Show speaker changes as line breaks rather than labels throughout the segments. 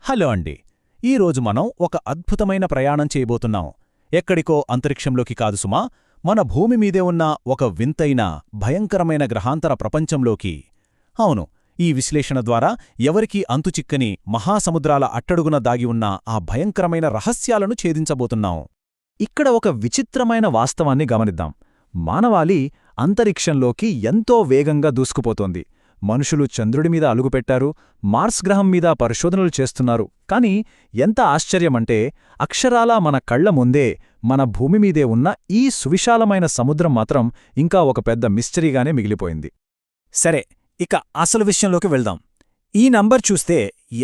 Hello అండి. ఈరోజు మనం ఒక అద్భుతమైన ప్రయాణం చేయబోతున్నాం. ఎక్కడికో అంతరిక్షంలోకి కాదు సుమా, మన భూమి మీదే ఉన్న ఒక వింతైన భయంకరమైన గ్రహాంతర ప్రపంచంలోకి. అవును, ఈ విశ్లేషణ ద్వారా ఎవరికీ అంతుచిక్కని మహాసముద్రాల అట్టడుగున దాగి ఉన్న ఆ భయంకరమైన రహస్యాలను ఛేదించబోతున్నాం. ఇక్కడ ఒక విచిత్రమైన వాస్తవాన్ని గమనిద్దాం. మానవాళి అంతరిక్షంలోకి ఎంతో వేగంగా దూసుకుపోతోంది. మనుషులు చంద్రుడిమీద అలుగుపెట్టారు, మార్స్ గ్రహం మీద పరిశోధనలు చేస్తున్నారు. కాని ఎంత ఆశ్చర్యమంటే, అక్షరాలా మన కళ్ల ముందే మన భూమిమీదే ఉన్న ఈ సువిశాలమైన సముద్రం మాత్రం ఇంకా ఒక పెద్ద మిస్టరీగానే మిగిలిపోయింది.
సరే, ఇక అసలు విషయంలోకి వెళ్దాం. ఈ నంబర్ చూస్తే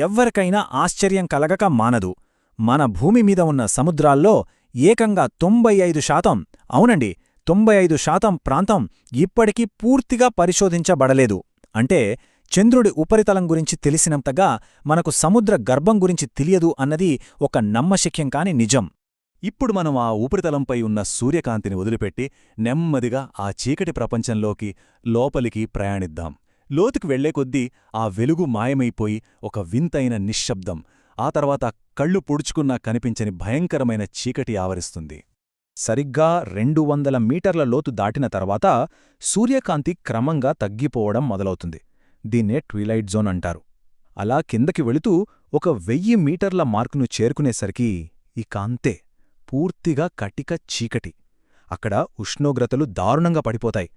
ఎవ్వరికైనా ఆశ్చర్యం కలగక మానదు. మన భూమిమీద ఉన్న సముద్రాల్లో ఏకంగా 95%, అవునండి 95% ప్రాంతం ఇప్పటికీ పూర్తిగా పరిశోధించబడలేదు. అంటే చంద్రుడి ఉపరితలం గురించి తెలిసినంతగా మనకు సముద్ర గర్భం గురించి తెలియదు అన్నది ఒక నమ్మశక్యం కాని నిజం.
ఇప్పుడు మనం ఆ ఉపరితలంపై ఉన్న సూర్యకాంతిని వదిలిపెట్టి నెమ్మదిగా ఆ చీకటి ప్రపంచంలోకి లోపలికి ప్రయాణిద్దాం. లోతుకు వెళ్లే కొద్దీ ఆ వెలుగు మాయమైపోయి ఒక వింతైన నిశ్శబ్దం, ఆ తర్వాత కళ్ళు పొడుచుకున్నా కనిపించని భయంకరమైన చీకటి ఆవరిస్తుంది. సరిగ్గా 200 మీటర్ల లోతు దాటిన తర్వాత సూర్యకాంతి క్రమంగా తగ్గిపోవడం మొదలవుతుంది. దీన్నే ట్విలైట్ జోన్ అంటారు. అలా కిందకి వెళుతూ 1000 మీటర్ల మార్కును చేరుకునేసరికి ఇక అంతే, పూర్తిగా కటిక చీకటి. అక్కడ ఉష్ణోగ్రతలు దారుణంగా పడిపోతాయి.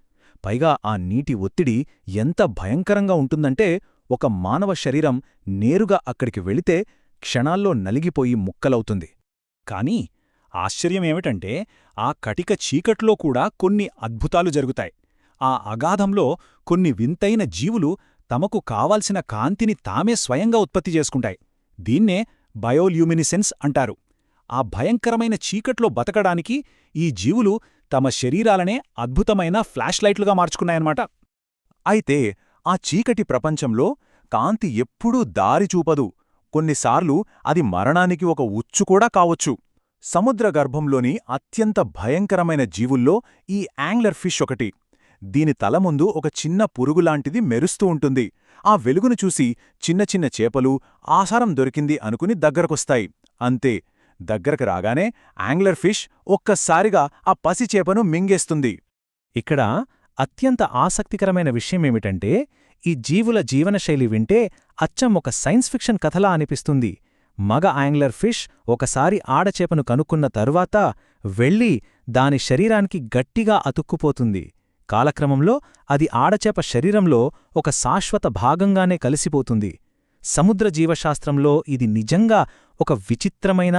పైగా ఆ నీటి ఒత్తిడి ఎంత భయంకరంగా ఉంటుందంటే, ఒక మానవ శరీరం నేరుగా అక్కడికి వెళితే క్షణాల్లో నలిగిపోయి ముక్కలవుతుంది.
కానీ ఆశ్చర్యమేమిటంటే, ఆ కటిక చీకట్లో కూడా కొన్ని అద్భుతాలు జరుగుతాయి. ఆ అగాధంలో కొన్ని వింతైన జీవులు తమకు కావాల్సిన కాంతిని తామే స్వయంగా ఉత్పత్తి చేసుకుంటాయి. దీన్నే బయోల్యూమినిసెన్స్ అంటారు. ఆ భయంకరమైన చీకట్లో బతకడానికి ఈ జీవులు తమ శరీరాలనే అద్భుతమైన ఫ్లాష్లైట్లుగా మార్చుకున్నాయన్నమాట.
అయితే ఆ చీకటి ప్రపంచంలో కాంతి ఎప్పుడూ దారి చూపదు. కొన్నిసార్లు అది మరణానికి ఒక ఉచ్చు కూడా కావచ్చు. సముద్ర గర్భంలోని అత్యంత భయంకరమైన జీవుల్లో ఈ యాంగ్లర్ ఫిష్ ఒకటి. దీని తల ముందు ఒక చిన్న పురుగులాంటిది మెరుస్తూ ఉంటుంది. ఆ వెలుగును చూసి చిన్న చిన్న చేపలు ఆహారం దొరికింది అనుకుని దగ్గరకొస్తాయి. అంతే, దగ్గరకు రాగానే యాంగ్లర్ ఫిష్ ఒక్కసారిగా ఆ పసిచేపను మింగేస్తుంది.
ఇక్కడ అత్యంత ఆసక్తికరమైన విషయమేమిటంటే, ఈ జీవుల జీవనశైలి వింటే అచ్చం ఒక సైన్స్ ఫిక్షన్ కథలా అనిపిస్తుంది. మగ యాంగ్లర్ ఫిష్ ఒకసారి ఆడచేపను కనుక్కున్న తరువాత వెళ్ళి దాని శరీరానికి గట్టిగా అతుక్కుపోతుంది. కాలక్రమంలో అది ఆడచేప శరీరంలో ఒక శాశ్వత భాగంగానే కలిసిపోతుంది. సముద్ర జీవశాస్త్రంలో ఇది నిజంగా ఒక విచిత్రమైన,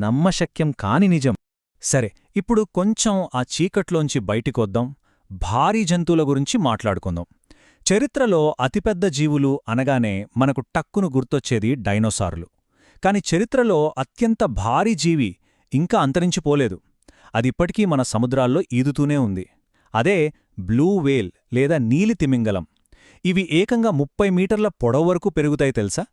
నమ్మశక్యం కాని నిజం.
సరే, ఇప్పుడు కొంచెం ఆ చీకట్లోంచి బయటికొద్దాం. భారీ జంతువుల గురించి మాట్లాడుకుందాం. చరిత్రలో అతిపెద్ద జీవులు అనగానే మనకు టక్కును గుర్తొచ్చేది డైనోసార్లు. కాని చరిత్రలో అత్యంత భారీ జీవి ఇంకా అంతరించిపోలేదు. అదిప్పటికీ మన సముద్రాల్లో ఈదుతూనే ఉంది. అదే బ్లూ వేల్ లేదా నీలి తిమింగలం. ఇవి ఏకంగా 30 మీటర్ల పొడవు వరకు పెరుగుతాయి తెలుసా?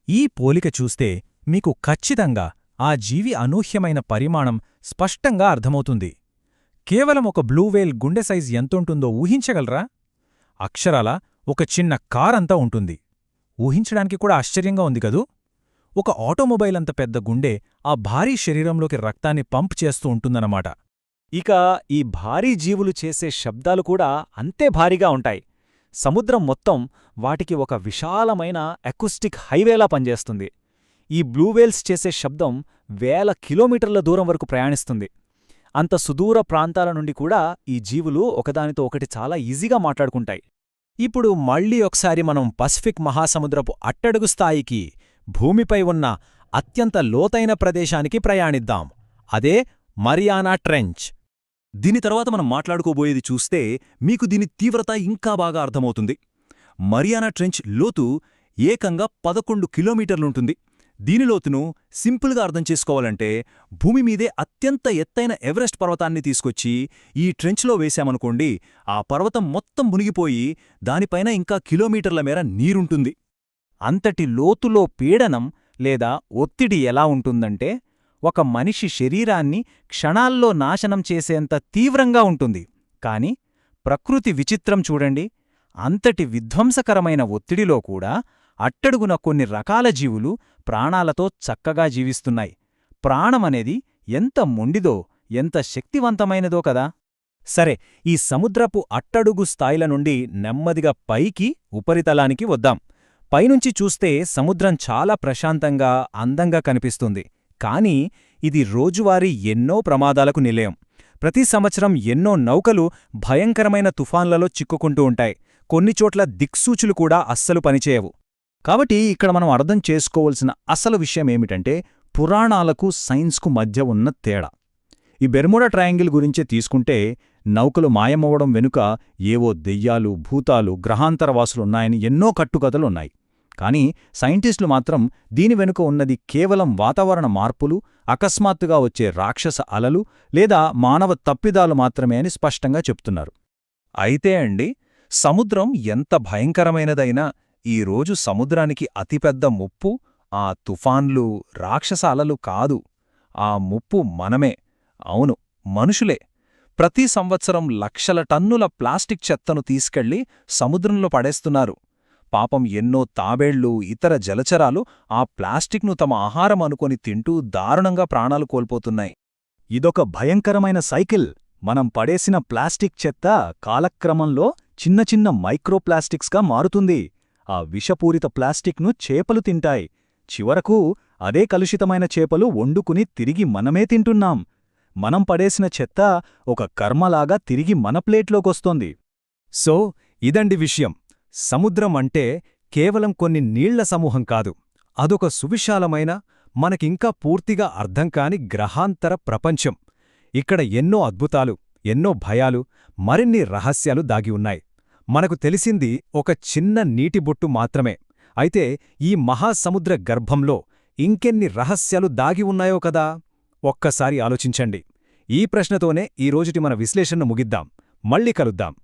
ఈ పోలిక చూస్తే మీకు ఖచ్చితంగా ఆ జీవి అనూహ్యమైన పరిమాణం స్పష్టంగా అర్థమవుతుంది. కేవలం ఒక బ్లూ వేల్ గుండె సైజ్ ఎంతుంటుందో ఊహించగలరా? అక్షరాల ఒక చిన్న కారంతా ఉంటుంది. ఊహించడానికి కూడా ఆశ్చర్యంగా ఉంది కదూ? ఒక ఆటోమొబైల్ అంత పెద్ద గుండె ఆ భారీ శరీరంలోకి రక్తాన్ని పంప్ చేస్తూ ఉంటుందన్నమాట.
ఇక ఈ భారీ జీవులు చేసే శబ్దాలు కూడా అంతే భారీగా ఉంటాయి. సముద్రం మొత్తం వాటికి ఒక విశాలమైన అకూస్టిక్ హైవేలా పనిచేస్తుంది. ఈ బ్లూవేల్స్ చేసే శబ్దం వేల కిలోమీటర్ల దూరం వరకు ప్రయాణిస్తుంది. అంత సుదూర ప్రాంతాల నుండి కూడా ఈ జీవులు ఒకదానితో ఒకటి చాలా ఈజీగా మాట్లాడుకుంటాయి. ఇప్పుడు మళ్లీ ఒకసారి మనం పసిఫిక్ మహాసముద్రపు అట్టడుగు స్థాయికి, భూమిపై ఉన్న అత్యంత లోతైన ప్రదేశానికి ప్రయాణిద్దాం. అదే మరియానా ట్రెంచ్. దీని తర్వాత మనం మాట్లాడుకోబోయేది చూస్తే మీకు దీని తీవ్రత ఇంకా బాగా అర్థమవుతుంది. మరియానా ట్రెంచ్ లోతు ఏకంగా 11 కిలోమీటర్లుంటుంది. దీని లోతును సింపుల్గా అర్థం చేసుకోవాలంటే, భూమిమీదే అత్యంత ఎత్తైన ఎవరెస్ట్ పర్వతాన్ని తీసుకొచ్చి ఈ ట్రెంచ్లో వేశామనుకోండి, ఆ పర్వతం మొత్తం మునిగిపోయి దానిపైన ఇంకా కిలోమీటర్ల మేర నీరుంటుంది.
అంతటి లోతులో పీడనం లేదా ఒత్తిడి ఎలా ఉంటుందంటే, ఒక మనిషి శరీరాన్ని క్షణాల్లో నాశనం చేసేంత తీవ్రంగా ఉంటుంది. కాని ప్రకృతి విచిత్రం చూడండి. అంతటి విధ్వంసకరమైన ఒత్తిడిలో కూడా అట్టడుగున కొన్ని రకాల జీవులు ప్రాణాలతో చక్కగా జీవిస్తున్నాయి. ప్రాణమనేది ఎంత మొండిదో, ఎంత శక్తివంతమైనదో కదా.
సరే, ఈ సముద్రపు అట్టడుగు స్థాయిల నుండి నెమ్మదిగా పైకి ఉపరితలానికి వద్దాం. పైనుంచి చూస్తే సముద్రం చాలా ప్రశాంతంగా, అందంగా కనిపిస్తుంది. కానీ ఇది రోజువారీ ఎన్నో ప్రమాదాలకు నిలయం. ప్రతి సంవత్సరం ఎన్నో నౌకలు భయంకరమైన తుఫాన్లలో చిక్కుకుంటూ ఉంటాయి. కొన్నిచోట్ల దిక్సూచులు కూడా అస్సలు పనిచేయవు.
కాబట్టి ఇక్కడ మనం అర్థం చేసుకోవలసిన అసలు విషయమేమిటంటే, పురాణాలకు సైన్స్కు మధ్య ఉన్న తేడా. ఈ బెర్ముడా ట్రయాంగిల్ గురించే తీసుకుంటే, నౌకలు మాయమవ్వడం వెనుక ఏవో దెయ్యాలు, భూతాలు, గ్రహాంతరవాసులున్నాయని ఎన్నో కట్టుకథలున్నాయి. కానీ సైంటిస్టులు మాత్రం దీని వెనుక ఉన్నది కేవలం వాతావరణ మార్పులు, అకస్మాత్తుగా వచ్చే రాక్షస అలలు లేదా మానవ తప్పిదాలు మాత్రమే అని స్పష్టంగా చెప్తున్నారు.
అయితే అండి, సముద్రం ఎంత భయంకరమైనదైనా ఈరోజు సముద్రానికి అతిపెద్ద ముప్పు ఆ తుఫాన్లు, రాక్షస అలలు కాదు. ఆ ముప్పు మనమే. అవును, మనుషులే. ప్రతి సంవత్సరం లక్షల టన్నుల ప్లాస్టిక్ చెత్తను తీసుకెళ్లి సముద్రంలో పడేస్తున్నారు. పాపం ఎన్నో తాబేళ్లు, ఇతర జలచరాలు ఆ ప్లాస్టిక్ను తమ ఆహారం అనుకొని తింటూ దారుణంగా ప్రాణాలు కోల్పోతున్నాయి.
ఇదొక భయంకరమైన సైకిల్. మనం పడేసిన ప్లాస్టిక్ చెత్త కాలక్రమంలో చిన్న చిన్న మైక్రోప్లాస్టిక్స్గా మారుతుంది. ఆ విషపూరిత ప్లాస్టిక్ను చేపలు తింటాయి. చివరకు అదే కలుషితమైన చేపలు వండుకుని తిరిగి మనమే తింటున్నాం. మనం పడేసిన చెత్త ఒక కర్మలాగా తిరిగి మన ప్లేట్లోకొస్తోంది.
సో ఇదండి విషయం. సముద్రం అంటే కేవలం కొన్ని నీళ్ల సమూహం కాదు. అదొక సువిశాలమైన, మనకింకా పూర్తిగా అర్థంకాని గ్రహాంతర ప్రపంచం. ఇక్కడ ఎన్నో అద్భుతాలు, ఎన్నో భయాలు, మరిన్ని రహస్యాలు దాగి ఉన్నాయి. మనకు తెలిసింది ఒక చిన్న నీటిబొట్టు మాత్రమే. అయితే ఈ మహాసముద్ర గర్భంలో ఇంకెన్ని రహస్యాలు దాగి ఉన్నాయో కదా. ఒక్కసారి ఆలోచించండి. ఈ ప్రశ్నతోనే ఈరోజుటి మన విశ్లేషణను ముగిద్దాం. మళ్ళీ కలుద్దాం.